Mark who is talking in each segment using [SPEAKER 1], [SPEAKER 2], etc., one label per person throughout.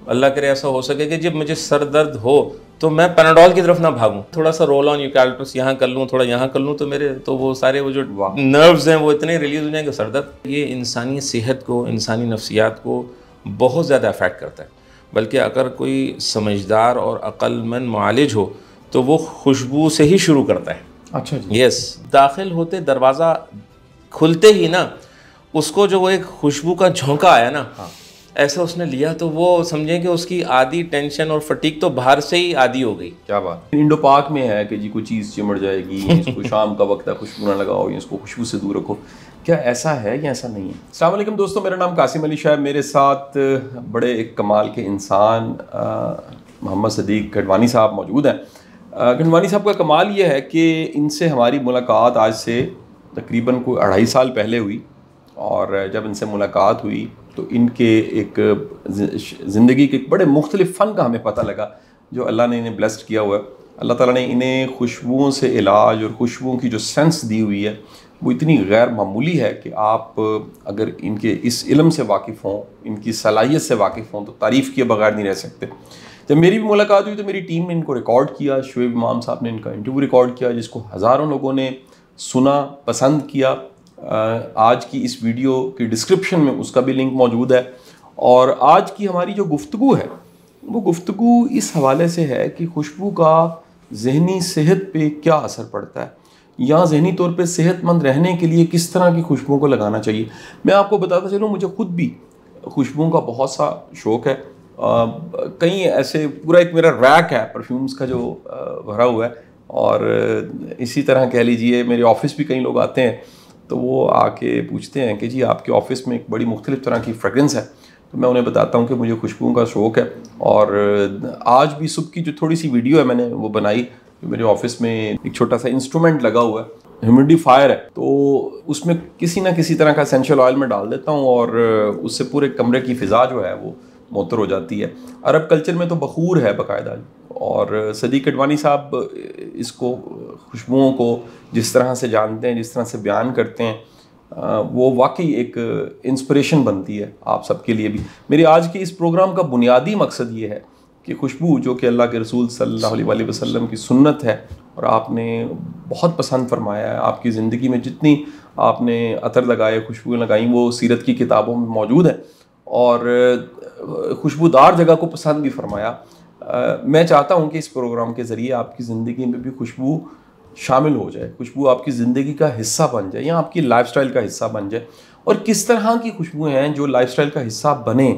[SPEAKER 1] اللہ کرے ایسا ہو سکے کہ جب مجھے سر درد ہو تو میں پیناڈول کی طرف نہ بھاگوں، تھوڑا سا رول آن یوکیلپٹس یہاں کر لوں، تھوڑا یہاں کر لوں، تو میرے تو وہ سارے وہ جو نروز ہیں وہ اتنے ریلیز ہو جائیں گے سر درد. یہ انسانی صحت کو، انسانی نفسیات کو بہت زیادہ افیکٹ کرتا ہے. بلکہ اگر کوئی سمجھدار اور عقل مند معالج ہو تو وہ خوشبو سے ہی شروع کرتا ہے.
[SPEAKER 2] اچھا جی.
[SPEAKER 1] یس، داخل ہوتے دروازہ کھلتے ہی نا اس کو جو وہ ایک خوشبو کا جھونکا آیا نا، ایسا اس نے لیا تو وہ سمجھیں کہ اس کی آدھی ٹینشن اور فٹیک تو باہر سے ہی آدھی ہو گئی.
[SPEAKER 2] کیا بات. انڈو پاک میں ہے کہ جی کوئی چیز چمڑ جائے گی، اس کو شام کا وقت ہے خوشبو نہ لگاؤ، یا اس کو خوشبو سے دور رکھو. کیا ایسا ہے یا ایسا نہیں ہے؟ السلام علیکم دوستوں، میرا نام قاسم علی شاہ ہے. میرے ساتھ بڑے ایک کمال کے انسان محمد صدیق گھنڈوانی صاحب موجود ہیں. گھنڈوانی صاحب کا کمال یہ ہے کہ ان سے ہماری ملاقات آج سے تقریباً کوئی 2.5 سال پہلے ہوئی، اور جب ان سے ملاقات ہوئی تو ان کے ایک زندگی کے ایک بڑے مختلف فن کا ہمیں پتہ لگا جو اللہ نے انہیں بلیسڈ کیا ہوا ہے. اللہ تعالیٰ نے انہیں خوشبوؤں سے علاج اور خوشبوؤں کی جو سینس دی ہوئی ہے وہ اتنی غیر معمولی ہے کہ آپ اگر ان کے اس علم سے واقف ہوں، ان کی صلاحیت سے واقف ہوں، تو تعریف کیے بغیر نہیں رہ سکتے. جب میری بھی ملاقات ہوئی تو میری ٹیم نے ان کو ریکارڈ کیا، شعیب امام صاحب نے ان کا انٹرویو ریکارڈ کیا جس کو ہزاروں لوگوں نے سنا، پسند کیا. آج کی اس ویڈیو کی ڈسکرپشن میں اس کا بھی لنک موجود ہے. اور آج کی ہماری جو گفتگو ہے وہ گفتگو اس حوالے سے ہے کہ خوشبو کا ذہنی صحت پہ کیا اثر پڑتا ہے، یا ذہنی طور پہ صحت مند رہنے کے لیے کس طرح کی خوشبوؤں کو لگانا چاہیے. میں آپ کو بتاتا چلوں، مجھے خود بھی خوشبوؤں کا بہت سا شوق ہے. کئی ایسے پورا ایک میرا ریک ہے پرفیومز کا جو بھرا ہوا ہے. اور اسی طرح کہہ لیجئے میرے آفس بھی کئی لوگ آتے ہیں تو وہ آ کے پوچھتے ہیں کہ جی آپ کے آفس میں ایک بڑی مختلف طرح کی فریگرنس ہے. تو میں انہیں بتاتا ہوں کہ مجھے خوشبوؤں کا شوق ہے. اور آج بھی صبح کی جو تھوڑی سی ویڈیو ہے میں نے وہ بنائی، میرے آفس میں ایک چھوٹا سا انسٹرومنٹ لگا ہوا ہے، ہیومیڈیفائر ہے، تو اس میں کسی نہ کسی طرح کا اسینشیل آئل میں ڈال دیتا ہوں اور اس سے پورے کمرے کی فضا جو ہے وہ معطر ہو جاتی ہے. عرب کلچر میں تو بخور ہے باقاعدہ. اور صدیق گھنڈوانی صاحب اس کو خوشبوؤں کو جس طرح سے جانتے ہیں، جس طرح سے بیان کرتے ہیں، وہ واقعی ایک انسپریشن بنتی ہے آپ سب کے لیے بھی. میری آج کے اس پروگرام کا بنیادی مقصد یہ ہے کہ خوشبو جو کہ اللہ کے رسول صلی اللہ علیہ وسلم کی سنت ہے اور آپ نے بہت پسند فرمایا ہے، آپ کی زندگی میں جتنی آپ نے عطر لگائے، خوشبو لگائیں، وہ سیرت کی کتابوں میں موجود ہیں، اور خوشبودار جگہ کو پسند بھی فرمایا. میں چاہتا ہوں کہ اس پروگرام کے ذریعے آپ کی زندگی میں بھی خوشبو شامل ہو جائے، خوشبو آپ کی زندگی کا حصہ بن جائے یا آپ کی لائف سٹائل کا حصہ بن جائے. اور کس طرح کی خوشبوئیں ہیں جو لائف سٹائل کا حصہ بنیں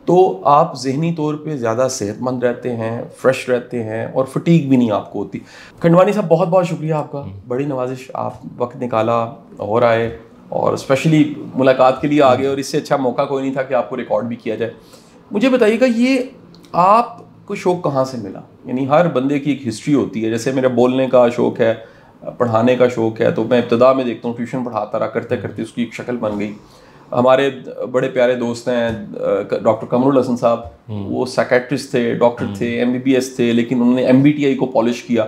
[SPEAKER 2] تو آپ ذہنی طور پہ زیادہ صحت مند رہتے ہیں، فریش رہتے ہیں، اور فٹیگ بھی نہیں آپ کو ہوتی. گھنڈوانی صاحب بہت بہت شکریہ آپ کا، بڑی نوازش، آپ وقت نکالا اور آئے، اور اسپیشلی ملاقات کے لیے آ گئے، اور اس سے اچھا موقع کوئی نہیں تھا کہ آپ کو ریکارڈ بھی کیا جائے. مجھے بتائیے گا یہ آپ کو شوق کہاں سے ملا؟ یعنی ہر بندے کی ایک ہسٹری ہوتی ہے. جیسے میرا بولنے کا شوق ہے، پڑھانے کا شوق ہے، تو میں ابتدا میں دیکھتا ہوں ٹیوشن پڑھاتا رہا، کرتے کرتے اس کی ایک شکل بن گئی. ہمارے بڑے پیارے دوست ہیں ڈاکٹر قمر الحسن صاحب، وہ سائیکیٹرسٹ تھے، ڈاکٹر تھے، MBBS تھے، لیکن انہوں نے MBTI کو پالش کیا.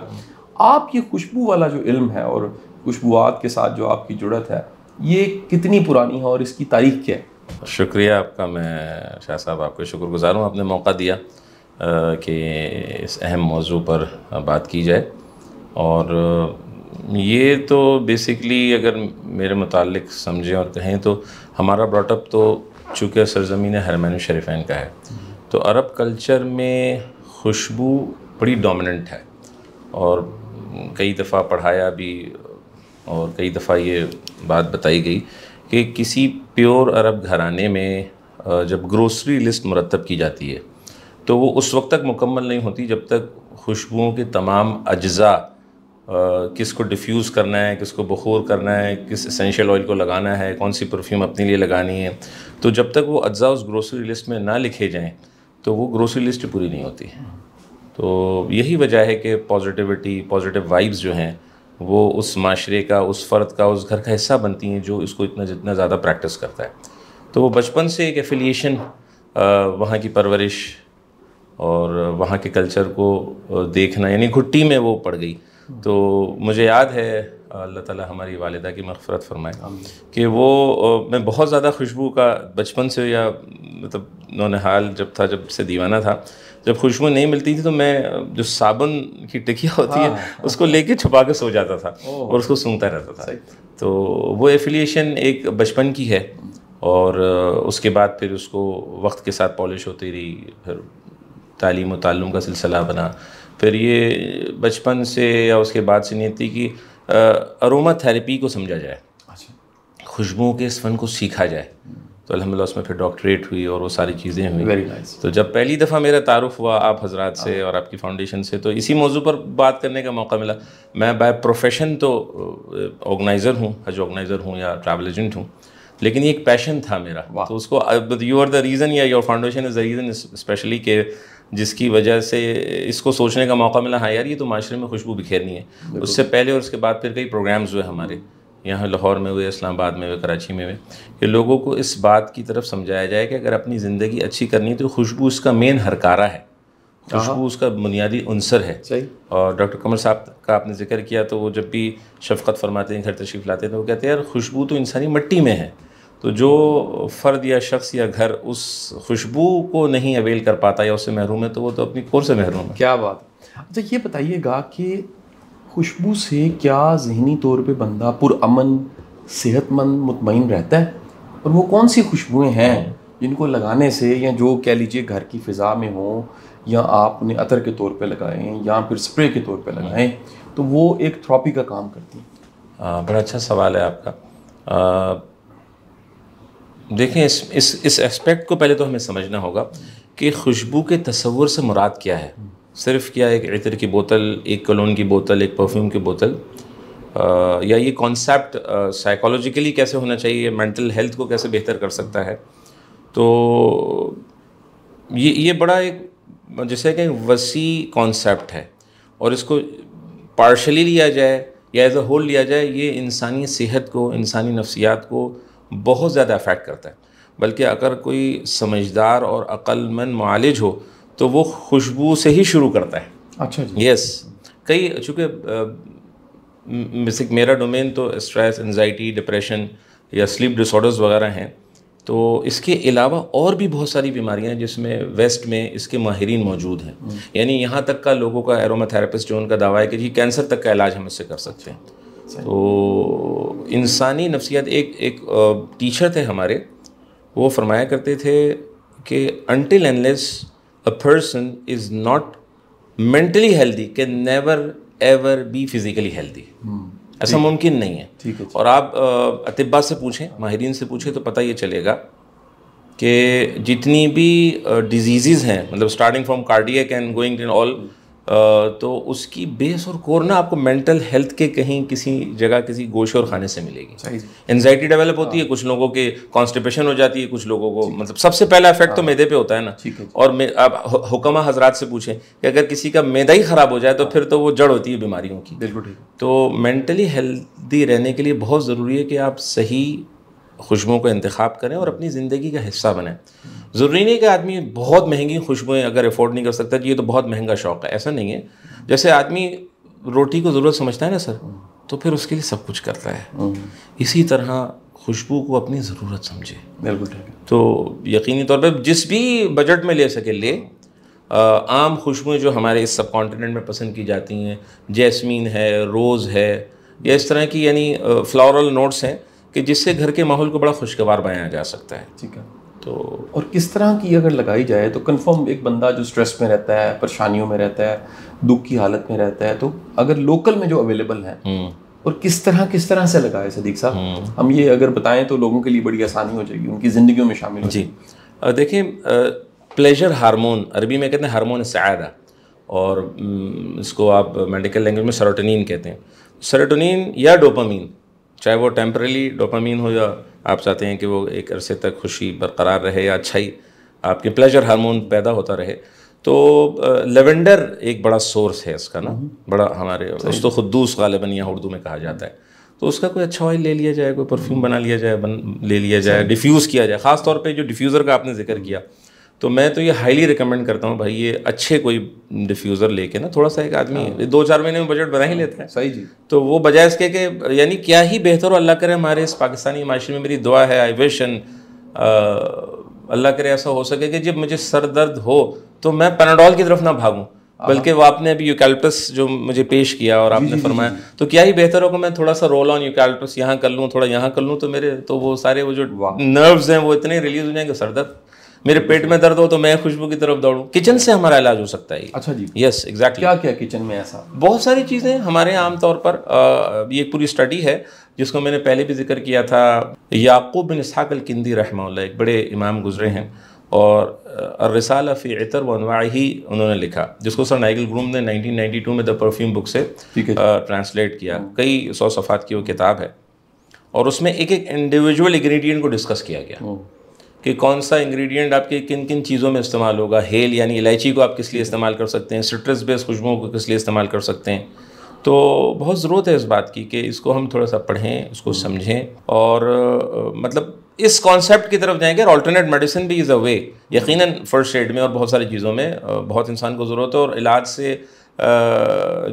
[SPEAKER 2] آپ یہ خوشبو والا جو علم ہے اور خوشبوات کے ساتھ جو آپ کی جڑت ہے، یہ کتنی پرانی ہے اور اس کی تاریخ کیا ہے؟
[SPEAKER 1] شکریہ آپ کا. میں شاہ صاحب آپ کا شکر گزار ہوں، آپ نے موقع دیا کہ اس اہم موضوع پر بات کی جائے. اور یہ تو بیسکلی اگر میرے متعلق سمجھیں اور کہیں تو ہمارا براٹ اپ تو چونکہ سرزمین حرمین الشریفین کا ہے، تو عرب کلچر میں خوشبو بڑی ڈومیننٹ ہے. اور کئی دفعہ پڑھایا بھی اور کئی دفعہ یہ بات بتائی گئی کہ کسی پیور عرب گھرانے میں جب گروسری لسٹ مرتب کی جاتی ہے تو وہ اس وقت تک مکمل نہیں ہوتی جب تک خوشبوؤں کے تمام اجزاء، کس کو ڈیفیوز کرنا ہے، کس کو بخور کرنا ہے، کس اسینشیل آئل کو لگانا ہے، کون سی پرفیوم اپنے لیے لگانی ہے، تو جب تک وہ اجزاء اس گروسری لسٹ میں نہ لکھے جائیں تو وہ گروسری لسٹ پوری نہیں ہوتی. تو یہی وجہ ہے کہ پازیٹیوٹی، پازیٹیو وائبز جو ہیں وہ اس معاشرے کا، اس فرد کا، اس گھر کا حصہ بنتی ہیں جو اس کو جتنا زیادہ پریکٹس کرتا ہے. تو وہ بچپن سے ایک ایفیلیشن، وہاں کی پرورش اور وہاں کے کلچر کو دیکھنا، یعنی گھٹی میں وہ پڑ گئی. تو مجھے یاد ہے اللہ تعالیٰ ہماری والدہ کی مغفرت فرمائے کہ وہ میں بہت زیادہ خوشبو کا بچپن سے یا مطلب نونہال جب تھا، جب سے دیوانہ تھا، جب خوشبو نہیں ملتی تھی تو میں جو صابن کی ٹکیا ہوتی ہے اس کو لے کے چھپا کے سو جاتا تھا اور اس کو سونگتا رہتا تھا. تو وہ ایفیلیشن ایک بچپن کی ہے، اور اس کے بعد پھر اس کو وقت کے ساتھ پالش ہوتی رہی، پھر تعلیم و تعلم کا سلسلہ بنا. پھر یہ بچپن سے یا اس کے بعد سے نیت تھی کہ اروما تھیراپی کو سمجھا جائے، خوشبوؤں کے اس فن کو سیکھا جائے. تو الحمدللہ اس میں پھر ڈاکٹریٹ ہوئی اور وہ ساری چیزیں ہوئی. تو جب پہلی دفعہ میرا تعارف ہوا آپ حضرات سے اور آپ کی فاؤنڈیشن سے، تو اسی موضوع پر بات کرنے کا موقع ملا. میں بائی پروفیشن تو آرگنائزر ہوں، حج آرگنائزر ہوں یا ٹریول ایجنٹ ہوں، لیکن یہ ایک پیشن تھا میرا. تو اس کو یو آر دا ریزن یا your foundation is the reason especially, کہ جس کی وجہ سے اس کو سوچنے کا موقع ملا ہاں یار یہ تو معاشرے میں خوشبو بکھیرنی ہے. اس سے پہلے اور اس کے بعد پھر کئی پروگرامز ہوئے ہمارے یہاں لاہور میں ہوئے، اسلام آباد میں ہوئے، کراچی میں ہوئے، کہ لوگوں کو اس بات کی طرف سمجھایا جائے کہ اگر اپنی زندگی اچھی کرنی ہے تو خوشبو اس کا مین ہرکارہ ہے، خوشبو اس کا بنیادی عنصر ہے. اور ڈاکٹر قمر صاحب کا آپ نے ذکر کیا تو وہ جب بھی شفقت فرماتے ہیں، گھر تشریف لاتے ہیں، تو وہ کہتے ہیں یار خوشبو تو انسانی مٹی میں ہے، تو جو فرد یا شخص یا گھر اس خوشبو کو نہیں اویل کر پاتا یا اس سے محروم ہے تو وہ تو اپنی کور سے محروم ہے.
[SPEAKER 2] کیا بات. اچھا یہ بتائیے گا کہ خوشبو سے کیا ذہنی طور پہ بندہ پرامن، صحت مند، مطمئن رہتا ہے؟ اور وہ کون سی خوشبوئیں ہیں جن کو لگانے سے، یا جو کہہ لیجیے گھر کی فضا میں ہوں، یا آپ نے عطر کے طور پہ لگائیں یا پھر اسپرے کے طور پہ لگائیں، تو وہ ایک تھراپی کا کام کرتی ہیں؟
[SPEAKER 1] بڑا اچھا سوال ہے آپ کا. دیکھیں اس اسپیکٹ کو پہلے تو ہمیں سمجھنا ہوگا کہ خوشبو کے تصور سے مراد کیا ہے. صرف کیا ایک عطر کی بوتل، ایک کولون کی بوتل، ایک پرفیوم کی بوتل، یا یہ کانسیپٹ سائیکالوجیکلی کیسے ہونا چاہیے، مینٹل ہیلتھ کو کیسے بہتر کر سکتا ہے. تو یہ بڑا ایک جیسے کہ وسیع کانسیپٹ ہے، اور اس کو پارشلی لیا جائے یا ایز اے ہول لیا جائے، یہ انسانی صحت کو، انسانی نفسیات کو بہت زیادہ افیکٹ کرتا ہے. بلکہ اگر کوئی سمجھدار اور عقل مند معالج ہو تو وہ خوشبو سے ہی شروع کرتا ہے.
[SPEAKER 2] اچھا جی.
[SPEAKER 1] یس. کئی چونکہ میرا ڈومین تو اسٹریس، انزائٹی، ڈپریشن یا سلیپ ڈس آرڈرز وغیرہ ہیں، تو اس کے علاوہ اور بھی بہت ساری بیماریاں ہیں جس میں ویسٹ میں اس کے ماہرین موجود ہیں. یعنی یہاں تک کا لوگوں کا ایروما تھراپسٹ جو ان کا دعویٰ ہے کہ جی کینسر تک کا علاج ہم اس سے کر سکتے ہیں. تو انسانی نفسیات، ایک ٹیچر تھے ہمارے، وہ فرمایا کرتے تھے کہ until unless a person is not mentally healthy can never ever be physically healthy. ایسا ممکن نہیں ہے. اور آپ اطباء سے پوچھیں، ماہرین سے پوچھیں تو پتہ یہ چلے گا کہ جتنی بھی ڈیزیزز ہیں، مطلب starting from cardiac and going in all, تو اس کی بیس اور کور نا آپ کو مینٹل ہیلتھ کے کہیں کسی جگہ کسی گوشے اور خانے سے ملے گی. انزائٹی ڈیولپ ہوتی ہے، کچھ لوگوں کے کانسٹیپیشن ہو جاتی ہے، کچھ لوگوں کو مطلب سب سے پہلا افیکٹ تو میدے پہ ہوتا ہے نا. اور آپ حکمہ حضرات سے پوچھیں کہ اگر کسی کا میدا ہی خراب ہو جائے تو پھر تو وہ جڑ ہوتی ہے بیماریوں کی.
[SPEAKER 2] بالکل ٹھیک.
[SPEAKER 1] تو مینٹلی ہیلدی رہنے کے لیے بہت ضروری ہے کہ آپ صحیح خوشبوؤں کا انتخاب کریں اور اپنی زندگی کا حصہ بنیں. ضروری نہیں کہ آدمی بہت مہنگی خوشبوئیں اگر افورڈ نہیں کر سکتا کہ یہ تو بہت مہنگا شوق ہے، ایسا نہیں ہے. جیسے آدمی روٹی کو ضرورت سمجھتا ہے نا سر، تو پھر اس کے لیے سب کچھ کرتا ہے. اسی طرح خوشبو کو اپنی ضرورت سمجھے.
[SPEAKER 2] بالکل ٹھیک.
[SPEAKER 1] تو یقینی طور پہ جس بھی بجٹ میں لے سکے لے. عام خوشبوئیں جو ہمارے اس سب کانٹیننٹ میں پسند کی جاتی ہیں، جیسمین ہے، روز ہے، یا اس طرح کی یعنی فلورل نوٹس ہیں کہ جس سے گھر کے ماحول کو بڑا خوشگوار بنایا جا سکتا ہے.
[SPEAKER 2] ٹھیک ہے. تو اور کس طرح کی اگر لگائی جائے تو کنفرم ایک بندہ جو اسٹریس میں رہتا ہے، پریشانیوں میں رہتا ہے، دکھ کی حالت میں رہتا ہے، تو اگر لوکل میں جو اویلیبل ہیں اور کس طرح سے لگائے صدیق صاحب، ہم یہ اگر بتائیں تو لوگوں کے لیے بڑی آسانی ہو جائے گی، ان کی زندگیوں میں شامل ہو.
[SPEAKER 1] جی دیکھیں، پلیجر ہارمون، عربی میں کہتے ہیں ہارمون سعادہ، اور اس کو آپ میڈیکل لینگویج میں سیروٹونین کہتے ہیں. سیروٹونین یا ڈوپامین، چاہے وہ ٹیمپرلی ڈوپامین ہو یا آپ چاہتے ہیں کہ وہ ایک عرصے تک خوشی برقرار رہے یا اچھائی آپ کے پلیجر ہارمون پیدا ہوتا رہے، تو لیونڈر ایک بڑا سورس ہے اس کا نا، بڑا ہمارے اس تو خدوس غالباً یہاں اردو میں کہا جاتا ہے. تو اس کا کوئی اچھا آئل لے لیا جائے، کوئی پرفیوم بنا لیا جائے، لے لیا جائے، ڈیفیوز کیا جائے. خاص طور پہ جو ڈیفیوزر کا آپ نے ذکر کیا، تو میں تو یہ ہائیلی ریکمینڈ کرتا ہوں بھائی، یہ اچھے کوئی ڈیفیوزر لے کے نا، تھوڑا سا ایک آدمی 2-4 مہینے میں بجٹ بنا ہی لیتا ہے.
[SPEAKER 2] صحیح جی.
[SPEAKER 1] تو وہ بجائے اس کے کہ یعنی کیا ہی بہتر ہو. اللہ کرے ہمارے اس پاکستانی معاشرے میں، میری دعا ہے، آئی وش اللہ کرے ایسا ہو سکے کہ جب مجھے سر درد ہو تو میں پیناڈول کی طرف نہ بھاگوں، بلکہ وہ آپ نے ابھی یوکیلپٹس جو مجھے پیش کیا اور آپ نے فرمایا، تو کیا ہی بہتر ہو کہ میں تھوڑا سا رول آن یوکیلپٹس یہاں کر لوں، تھوڑا یہاں کر لوں، تو میرے تو وہ سارے وہ جو نروز ہیں وہ اتنے ریلیز ہو جائیں گے. سر درد، میرے پیٹ میں درد ہو تو میں خوشبو کی طرف دوڑوں. کچن سے ہمارا علاج ہو سکتا ہے.
[SPEAKER 2] اچھا جی.
[SPEAKER 1] Yes exactly.
[SPEAKER 2] کیا کیا کچن میں ایسا؟
[SPEAKER 1] بہت ساری چیزیں ہمارے یہاں عام طور پر یہ پوری اسٹڈی ہے جس کو میں نے پہلے بھی ذکر کیا تھا. یعقوب بن اسحاق الکندی رحمہ اللہ ایک بڑے امام گزرے ہیں، اور الرسالہ فی عطر و انواعہ انہوں نے لکھا، جس کو سر نائگل گروم نے 1992 میں دا پرفیوم بک سے ٹرانسلیٹ کیا. کئی 100 صفحات کی وہ کتاب ہے، اور اس میں ایک ایک انڈیویجول انگریڈینٹ کو ڈسکس کیا گیا کہ کون سا انگریڈینٹ آپ کے کن کن چیزوں میں استعمال ہوگا. ہیل یعنی الائچی کو آپ کس لیے استعمال کر سکتے ہیں، سٹرس بیس خوشبوؤں کو کس لیے استعمال کر سکتے ہیں. تو بہت ضرورت ہے اس بات کی کہ اس کو ہم تھوڑا سا پڑھیں، اس کو سمجھیں، اور مطلب اس کانسیپٹ کی طرف جائیں گے. آلٹرنیٹ میڈیسن بھی از اے وے. یقیناً فرسٹ ایڈ میں اور بہت ساری چیزوں میں بہت انسان کو ضرورت ہے، اور علاج سے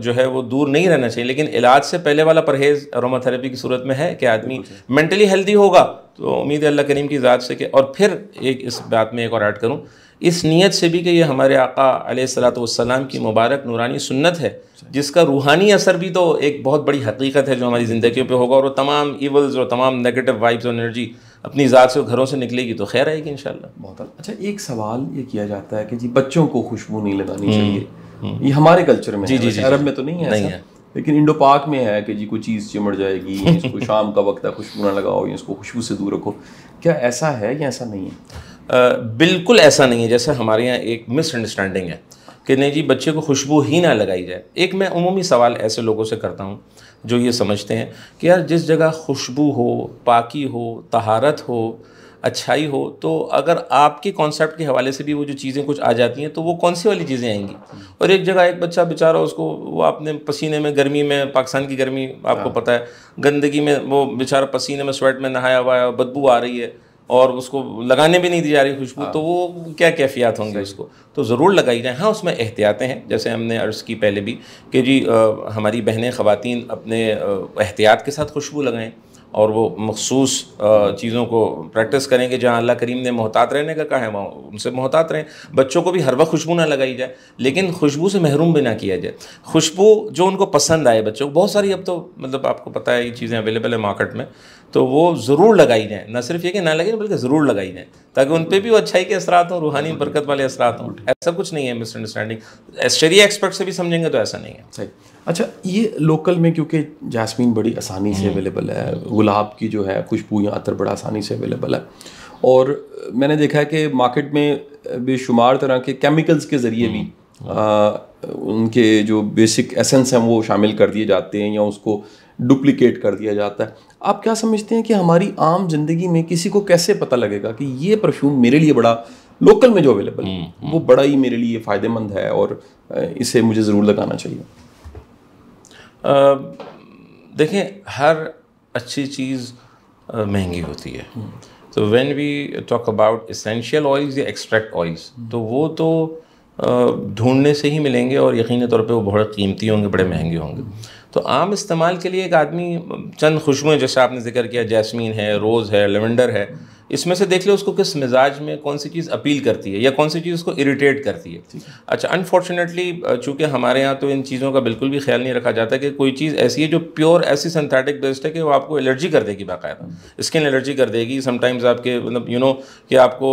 [SPEAKER 1] جو ہے وہ دور نہیں رہنا چاہیے. لیکن علاج سے پہلے والا پرہیز اروما تھراپی کی صورت میں ہے کہ آدمی مینٹلی ہیلدی ہوگا تو امید ہے اللہ کریم کی ذات سے کہ. اور پھر ایک اس بات میں ایک اور ایڈ کروں، اس نیت سے بھی کہ یہ ہمارے آقا علیہ الصلوۃ والسلام کی مبارک نورانی سنت ہے، جس کا روحانی اثر بھی تو ایک بہت بڑی حقیقت ہے جو ہماری زندگیوں پہ ہوگا، اور وہ تمام ایولز اور تمام نیگیٹو وائبز اور انرجی اپنی ذات سے گھروں سے نکلے گی تو خیر آئے گی انشاءاللہ.
[SPEAKER 2] بہت اچھا. ایک سوال یہ کیا جاتا ہے کہ جی بچوں کو خوشبو نہیں لگانی چاہیے، یہ ہمارے کلچر میں ہے، عرب میں تو نہیں ہے، لیکن انڈو پاک میں ہے کہ جی کوئی چیز چمڑ جائے گی، اس کو شام کا وقت ہے خوشبو نہ لگاؤ، یا اس کو خوشبو سے دور رکھو. کیا ایسا ہے یا ایسا نہیں ہے؟
[SPEAKER 1] بالکل ایسا نہیں ہے. جیسے ہمارے یہاں ایک مس انڈرسٹینڈنگ ہے کہ نہیں جی بچے کو خوشبو ہی نہ لگائی جائے. ایک میں عمومی سوال ایسے لوگوں سے کرتا ہوں جو یہ سمجھتے ہیں کہ یار جس جگہ خوشبو ہو، پاکی ہو، طہارت ہو، اچھائی ہو، تو اگر آپ کے کانسیپٹ کے حوالے سے بھی وہ جو چیزیں کچھ آ جاتی ہیں تو وہ کون سی والی چیزیں آئیں گی. اور ایک جگہ ایک بچہ بیچارہ، اس کو وہ آپ نے پسینے میں، گرمی میں، پاکستان کی گرمی آپ کو پتہ ہے، گندگی میں وہ بیچارہ پسینے میں سویٹ میں نہایا ہوا ہے، بدبو آ رہی ہے، اور اس کو لگانے بھی نہیں دی جا رہی خوشبو، تو وہ کیا کیفیات ہوں گے اس کو. تو ضرور لگائی جائیں. ہاں اس میں احتیاطیں ہیں، جیسے ہم نے عرض کی پہلے بھی کہ جی ہماری بہنیں خواتین اپنے احتیاط کے ساتھ خوشبو لگائیں، اور وہ مخصوص چیزوں کو پریکٹس کریں کہ جہاں اللہ کریم نے محتاط رہنے کا کہا ہے وہاں ان سے محتاط رہیں. بچوں کو بھی ہر وقت خوشبو نہ لگائی جائے، لیکن خوشبو سے محروم بھی نہ کیا جائے. خوشبو جو ان کو پسند آئے بچوں کو، بہت ساری اب تو مطلب آپ کو پتہ ہے یہ چیزیں اویلیبل ہیں مارکیٹ میں، تو وہ ضرور لگائی جائیں. نہ صرف یہ کہ نہ لگیں بلکہ ضرور لگائی جائیں، تاکہ ان پہ بھی وہ اچھائی کے اثرات ہوں، روحانی برکت والے اثرات ہوں. ایسا کچھ نہیں ہے مس انڈرسٹینڈنگ. شریعہ ایکسپرٹ سے بھی سمجھیں گے تو ایسا نہیں ہے.
[SPEAKER 2] صحیح. اچھا یہ لوکل میں کیونکہ جاسمین بڑی آسانی سے اویلیبل ہے، گلاب کی جو ہے خوشبو یا عطر بڑا آسانی سے اویلیبل ہے، اور میں نے دیکھا ہے کہ مارکیٹ میں بے شمار طرح کے کیمیکلز کے ذریعے بھی ان کے جو بیسک ایسنس ہیں وہ شامل کر دیے جاتے ہیں یا اس کو ڈپلیکیٹ کر دیا جاتا ہے. آپ کیا سمجھتے ہیں کہ ہماری عام زندگی میں کسی کو کیسے پتہ لگے گا کہ یہ پرفیوم میرے لیے بڑا لوکل میں جو اویلیبل ہے وہ بڑا ہی میرے لیے فائدہ مند ہے اور اسے مجھے ضرور لگانا چاہیے؟
[SPEAKER 1] دیکھیں ہر اچھی چیز مہنگی ہوتی ہے. تو when we talk about essential oils یا ایکسٹریکٹ آئلز، تو وہ تو ڈھونڈنے سے ہی ملیں گے، اور یقینی طور پہ وہ بہت قیمتی ہوں گے، بڑے مہنگے ہوں گے. تو عام استعمال کے لیے ایک آدمی چند خوشبوئیں جیسے آپ نے ذکر کیا، جیسمین ہے، روز ہے، لیونڈر ہے، اس میں سے دیکھ لیں اس کو کس مزاج میں کون سی چیز اپیل کرتی ہے یا کون سی چیز اس کو اریٹیٹ کرتی ہے. اچھا انفارچونیٹلی چونکہ ہمارے یہاں تو ان چیزوں کا بالکل بھی خیال نہیں رکھا جاتا کہ کوئی چیز ایسی ہے جو پیور ایسی سنتھیٹک بیسڈ ہے کہ وہ آپ کو الرجی کر دے گی، باقاعدہ اسکن الرجی کر دے گی. سم ٹائمز آپ کے مطلب کہ آپ کو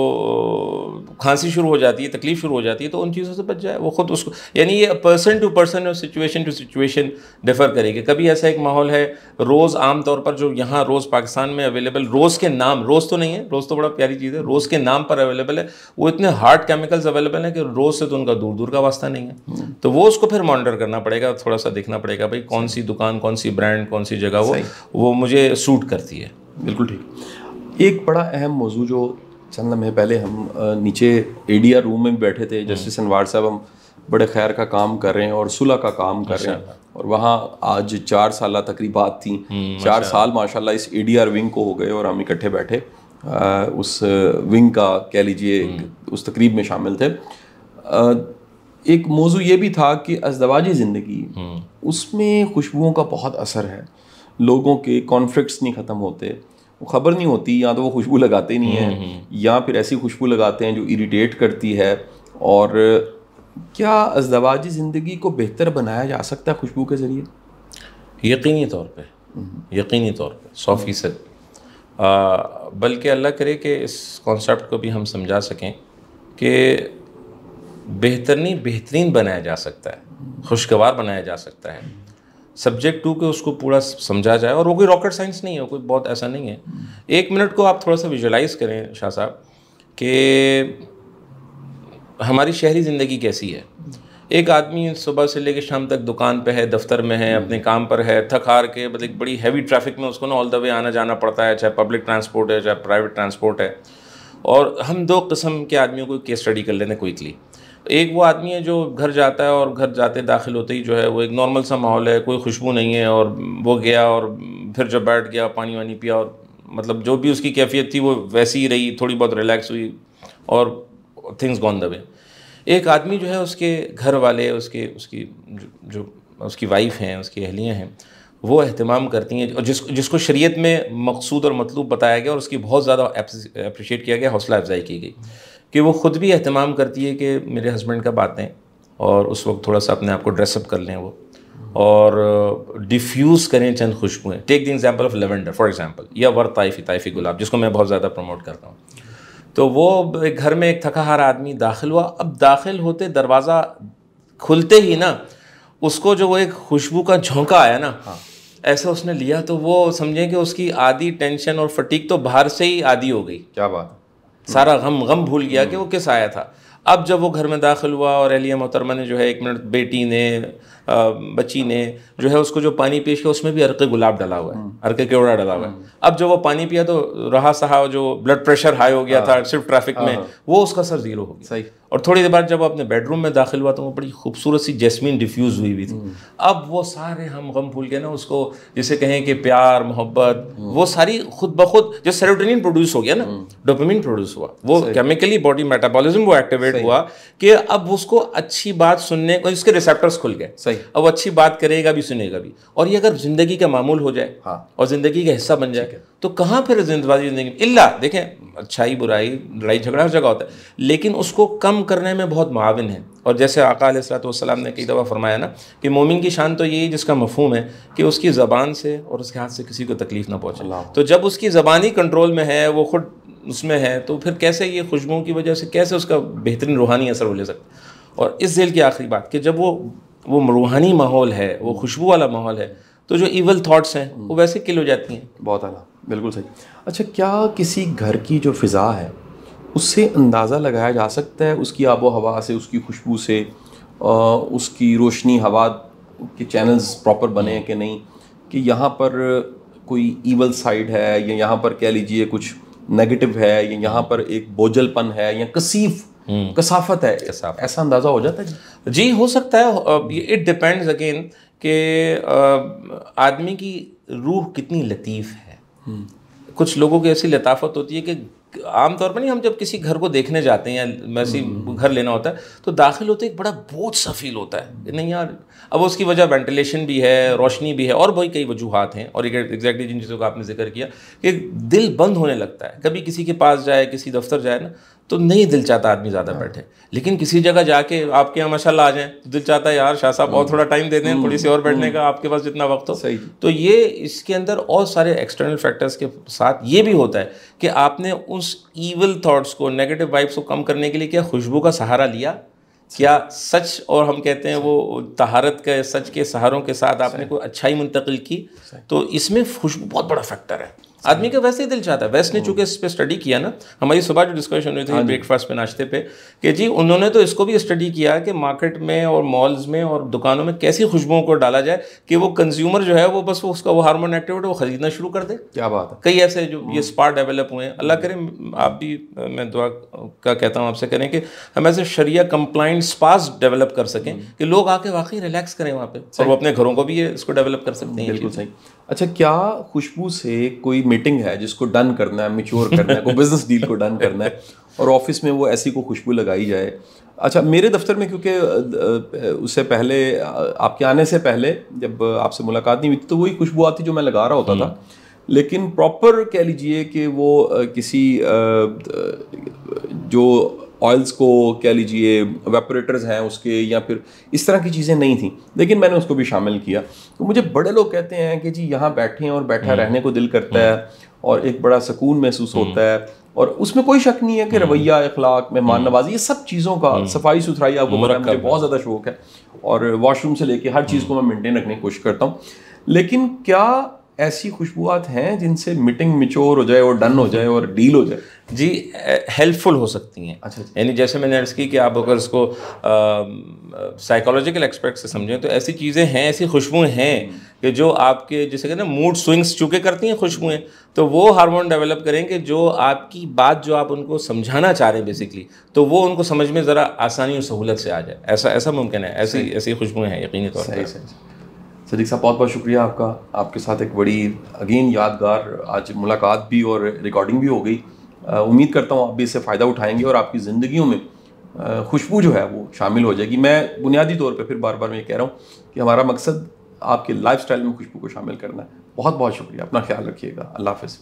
[SPEAKER 1] کھانسی شروع ہو جاتی ہے، تکلیف شروع ہو جاتی ہے، تو ان چیزوں سے بچ جائے. وہ خود اس کو یعنی یہ پرسن ٹو پرسن اور سچویشن ٹو سچویشن ڈیفر کرے گی. کبھی ایسا ایک ماحول ہے، روز عام طور پر جو یہاں روز پاکستان میں اویلیبل، روز کے نام، روز تو نہیں ہے، روز تو بڑا پیاری چیز ہے، روز کے نام پر اویلیبل ہے، وہ اتنے ہارڈ کیمیکلز اویلیبل ہیں کہ روز سے تو ان کا دور دور کا واسطہ نہیں ہے. تو وہ اس کو پھر مانیٹر کرنا پڑے گا، تھوڑا سا دیکھنا پڑے گا بھائی کون سی دکان، کون سی برانڈ، کون سی جگہ وہ مجھے سوٹ کرتی ہے.
[SPEAKER 2] بالکل ٹھیک. ایک بڑا اہم موضوع جو چند لمحے پہلے ہم نیچے ADR روم میں بیٹھے تھے، جسٹس انوار صاحب ہم بڑے خیر کا کام کر رہے ہیں اور صلح کا کام کر رہے ہیں، اور وہاں آج 4 سالہ تقریبات تھیں، 4 سال ماشاءاللہ اس ADR ونگ کو ہو گئے اور ہم اکٹھے بیٹھے اس ونگ کا کہہ لیجیے اس تقریب میں شامل تھے. ایک موضوع یہ بھی تھا کہ ازدواجی زندگی اس میں خوشبوؤں کا بہت اثر ہے. لوگوں کے کانفلکٹس نہیں ختم ہوتے, خبر نہیں ہوتی, یا تو وہ خوشبو لگاتے نہیں ہیں یا پھر ایسی خوشبو لگاتے ہیں جو اریٹیٹ کرتی ہے. اور کیا ازدواجی زندگی کو بہتر بنایا جا سکتا ہے خوشبو کے ذریعے؟
[SPEAKER 1] یقینی طور پہ 100%. بلکہ اللہ کرے کہ اس کانسیپٹ کو بھی ہم سمجھا سکیں کہ بہترین بنایا جا سکتا ہے, خوشگوار بنایا جا سکتا ہے, سبجیکٹ ٹو کہ اس کو پورا سمجھا جائے. اور وہ کوئی راکٹ سائنس نہیں ہے, کوئی بہت ایسا نہیں ہے. 1 منٹ کو آپ تھوڑا سا ویژولائز کریں شاہ صاحب کہ ہماری شہری زندگی کیسی ہے. ایک آدمی صبح سے لے کے شام تک دکان پہ ہے, دفتر میں ہے, اپنے کام پر ہے, تھک ہار کے ایک بڑی ہیوی ٹریفک میں اس کو نا آل دا وے آنا جانا پڑتا ہے, چاہے پبلک ٹرانسپورٹ ہے چاہے پرائیویٹ ٹرانسپورٹ ہے. اور ہم 2 قسم کے آدمیوں کو کیس اسٹڈی کر لیتے ہیں کوئکلی. ایک وہ آدمی ہے جو گھر جاتا ہے اور گھر جاتے داخل ہوتے ہی جو ہے وہ ایک نارمل سا ماحول ہے, کوئی خوشبو نہیں ہے, اور وہ گیا اور پھر جب بیٹھ گیا پانی وانی پیا, اور مطلب جو بھی اس کی کیفیت تھی وہ ویسی ہی رہی, تھوڑی بہت ریلیکس ہوئی اور تھنگس گون دا وے. ایک آدمی جو ہے اس کے گھر والے, اس کی وائف ہیں, اس کی اہلیاں ہیں, وہ اہتمام کرتی ہیں, اور جس کو شریعت میں مقصود اور مطلوب بتایا گیا اور اس کی بہت زیادہ اپریشیٹ کیا گیا, حوصلہ افزائی کی گئی کہ وہ خود بھی اہتمام کرتی ہے کہ میرے ہسبینڈ کب آتے ہیں, اور اس وقت تھوڑا سا اپنے آپ کو ڈریس اپ کر لیں وہ, اور ڈیفیوز کریں چند خوشبوئیں. Take the example of lavender for example, یا ورد طائفی گلاب جس کو میں بہت زیادہ پروموٹ کرتا ہوں. تو وہ ایک گھر میں ایک تھکا ہارا آدمی داخل ہوا. اب داخل ہوتے دروازہ کھلتے ہی نا اس کو جو وہ ایک خوشبو کا جھونکا آیا نا, ایسا اس نے لیا تو وہ سمجھیں کہ اس کی آدھی ٹینشن اور فٹیک تو باہر سے ہی آدھی ہو گئی.
[SPEAKER 2] کیا بات,
[SPEAKER 1] سارا غم بھول گیا کہ وہ کس آیا تھا. اب جب وہ گھر میں داخل ہوا اور اہلیہ محترمہ نے جو ہے 1 منٹ بیٹی نے بچی نے جو ہے اس کو جو پانی پیش کیا اس میں بھی عرق گلاب ڈلا ہوا ہے, عرق کیوڑا ڈلا ہوا ہے. اب جب وہ پانی پیا تو رہا سہا جو بلڈ پریشر ہائی ہو گیا تھا صرف ٹریفک میں, وہ اس کا سر 0 ہو گیا. اور تھوڑی دیر بعد جب وہ اپنے بیڈ روم میں داخل ہوا تو وہ بڑی خوبصورت سی جیسمین ڈیفیوز ہوئی تھی. اب وہ سارے ہم غم بھول گئے نا, اس کو جسے کہیں کہ پیار محبت وہ ساری خود بخود جو سیروٹونین پروڈیوس ہو گیا نا, ڈوپامین پروڈیوس ہوا, وہ کیمیکلی باڈی میٹابولزم وہ ایکٹیویٹ ہوا کہ اب اس کو اچھی بات سننے کو اس کے ریسیپٹرس کھل گئے. اب اچھی بات کرے گا بھی سنے گا بھی. اور یہ اگر زندگی کا معمول ہو جائے اور زندگی کا حصہ بن جائے تو کہاں پھر زندگی اللہ دیکھیں اچھائی برائی لڑائی جھگڑا ہر جگہ ہوتا ہے, لیکن اس کو کم کرنے میں بہت معاون ہے. اور جیسے آقا علیہ الصلوۃ والسلام نے کئی دفعہ فرمایا نا کہ مومن کی شان تو یہی جس کا مفہوم ہے کہ اس کی زبان سے اور اس کے ہاتھ سے کسی کو تکلیف نہ پہنچے. تو جب اس کی زبان ہی کنٹرول میں ہے, وہ خود اس میں ہے, تو پھر کیسے یہ خوشبوؤں کی وجہ سے کیسے اس کا بہترین روحانی اثر ہو لے سکتا. اور اس ذیل کی آخری بات کہ جب وہ روحانی ماحول ہے, وہ خوشبو والا ماحول ہے, تو جو ایول تھاٹس ہیں وہ ویسے کل ہو جاتی ہیں.
[SPEAKER 2] بہت اعلیٰ, بالکل صحیح. اچھا, کیا کسی گھر کی جو فضا ہے اس سے اندازہ لگایا جا سکتا ہے, اس کی آب و ہوا سے, اس کی خوشبو سے, اس کی روشنی ہوا کے چینلز پراپر بنے ہیں کہ نہیں, کہ یہاں پر کوئی ایول سائڈ ہے یا یہاں پر کہہ لیجئے کچھ نیگیٹو ہے یا یہاں پر ایک بوجھل پن ہے یا کثافت ہے, ایسا اندازہ ہو جاتا ہے؟
[SPEAKER 1] جی ہو سکتا ہے. اٹ ڈپینڈز اگین کہ آدمی کی روح کتنی لطیف ہے. کچھ لوگوں کی ایسی لطافت ہوتی ہے کہ عام طور پر نہیں, ہم جب کسی گھر کو دیکھنے جاتے ہیں یا ویسے گھر لینا ہوتا ہے تو داخل ہوتے ایک بڑا بوجھ سا فیل ہوتا ہے کہ نہیں یار. اب اس کی وجہ وینٹیلیشن بھی ہے, روشنی بھی ہے, اور بہت کئی وجوہات ہیں. اور ایگزیکٹلی جن چیزوں کا آپ نے ذکر کیا کہ دل بند ہونے لگتا ہے. کبھی کسی کے پاس جائے, کسی دفتر جائے نا, تو نہیں دل چاہتا آدمی زیادہ بیٹھے, لیکن کسی جگہ جا کے آپ کے یہاں ماشاء اللہ آ جائیں تو دل چاہتا ہے یار شاہ صاحب اور تھوڑا ٹائم دے دیں, تھوڑی سی اور بیٹھنے کا, آپ کے پاس جتنا وقت ہو. تو یہ اس کے اندر اور سارے ایکسٹرنل فیکٹرز کے ساتھ یہ بھی ہوتا ہے کہ آپ نے اس ایول تھاٹس کو, نیگیٹو وائبس کو کم کرنے کے لیے کیا خوشبو کا سہارا لیا, کیا سچ, اور ہم کہتے ہیں وہ طہارت کے سچ کے سہاروں کے ساتھ آپ نے کوئی اچھائی منتقل کی. تو اس میں خوشبو بہت بڑا فیکٹر ہے. آدمی کا ویسے ہی دل چاہتا ہے. ویسٹ نے چونکہ اس پہ اسٹڈی کیا نا, ہماری صبح جو ڈسکشن ہوئی تھی بریک فاسٹ پہ, ناشتے پہ, کہ جی انہوں نے تو اس کو بھی اسٹڈی کیا کہ مارکیٹ میں اور مالز میں اور دکانوں میں کیسی خوشبوؤں کو ڈالا جائے کہ وہ کنزیومر جو ہے وہ بس اس کا وہ ہارمون ایکٹیویٹ وہ خریدنا شروع کر دے.
[SPEAKER 2] کیا بات ہے.
[SPEAKER 1] کئی ایسے جو یہ اسپاٹ ڈیولپ ہوئے ہیں. اللہ کرے آپ بھی, میں دعا کا کہتا ہوں آپ سے کریں کہ ہم ایسے شریعہ کمپلائنٹ اسپاس ڈیولپ کر سکیں کہ لوگ آ کے واقعی ریلیکس کریں وہاں پہ, اور وہ اپنے گھروں کو بھی اس کو ڈیولپ کر سکتے ہیں.
[SPEAKER 2] بالکل صحیح. اچھا کیا خوشبو سے کوئی میٹنگ ہے جس کو ڈن کرنا ہے, میچور کرنا ہے, کوئی بزنس ڈیل کو ڈن کرنا ہے اور آفس میں وہ ایسی کو خوشبو لگائی جائے؟ اچھا میرے دفتر میں کیونکہ اس سے پہلے آپ کے آنے سے پہلے جب آپ سے ملاقات نہیں ہوئی تھی تو وہی خوشبو آتی جو میں لگا رہا ہوتا تھا, لیکن پراپر کہہ لیجئے کہ وہ کسی جو آئلس کو کہہ لیجئے ویپوریٹرز ہیں اس کے یا پھر اس طرح کی چیزیں نہیں تھیں, لیکن میں نے اس کو بھی شامل کیا. تو مجھے بڑے لوگ کہتے ہیں کہ جی یہاں بیٹھے ہیں اور بیٹھا رہنے کو دل کرتا ہے اور ایک بڑا سکون محسوس ہوتا ہے, اور اس میں کوئی شک نہیں ہے کہ رویہ, اخلاق, مہمان نوازی, یہ سب چیزوں کا, صفائی ستھرائی, آپ کو پتہ ہے مجھے بہت زیادہ شوق ہے اور واش روم سے لے کے ہر چیز کو میں مینٹین رکھنے کی کوشش کرتا ہوں. لیکن کیا ایسی خوشبوات ہیں جن سے میٹنگ میچور ہو جائے اور ڈن ہو جائے اور ڈیل ہو جائے؟
[SPEAKER 1] جی ہیلپ فل ہو سکتی ہیں.
[SPEAKER 2] اچھا
[SPEAKER 1] یعنی جیسے میں نے عرض کی کہ آپ اگر اس کو سائیکالوجیکل ایکسپیکٹ سے سمجھیں تو ایسی چیزیں ہیں, ایسی خوشبوئیں ہیں کہ جو آپ کے جیسے کہ نا موڈ سوئنگس چونکہ کرتی ہیں خوشبوئیں, تو وہ ہارمون ڈیولپ کریں کہ جو آپ کی بات جو آپ ان کو سمجھانا چاہ رہے ہیں بیسکلی, تو وہ ان کو سمجھ میں ذرا آسانی اور سہولت سے آ جائے. ایسا ممکن ہے, ایسی خوشبوئیں ہیں یقینی طور پر.
[SPEAKER 2] صدیق صاحب بہت بہت شکریہ آپ کا. آپ کے ساتھ ایک بڑی اگین یادگار آج ملاقات بھی اور ریکارڈنگ بھی ہو گئی. امید کرتا ہوں آپ بھی اس سے فائدہ اٹھائیں گے اور آپ کی زندگیوں میں خوشبو جو ہے وہ شامل ہو جائے گی. میں بنیادی طور پہ پھر بار بار میں یہ کہہ رہا ہوں کہ ہمارا مقصد آپ کے لائف سٹائل میں خوشبو کو شامل کرنا ہے. بہت بہت شکریہ, اپنا خیال رکھیے گا. اللہ حافظ.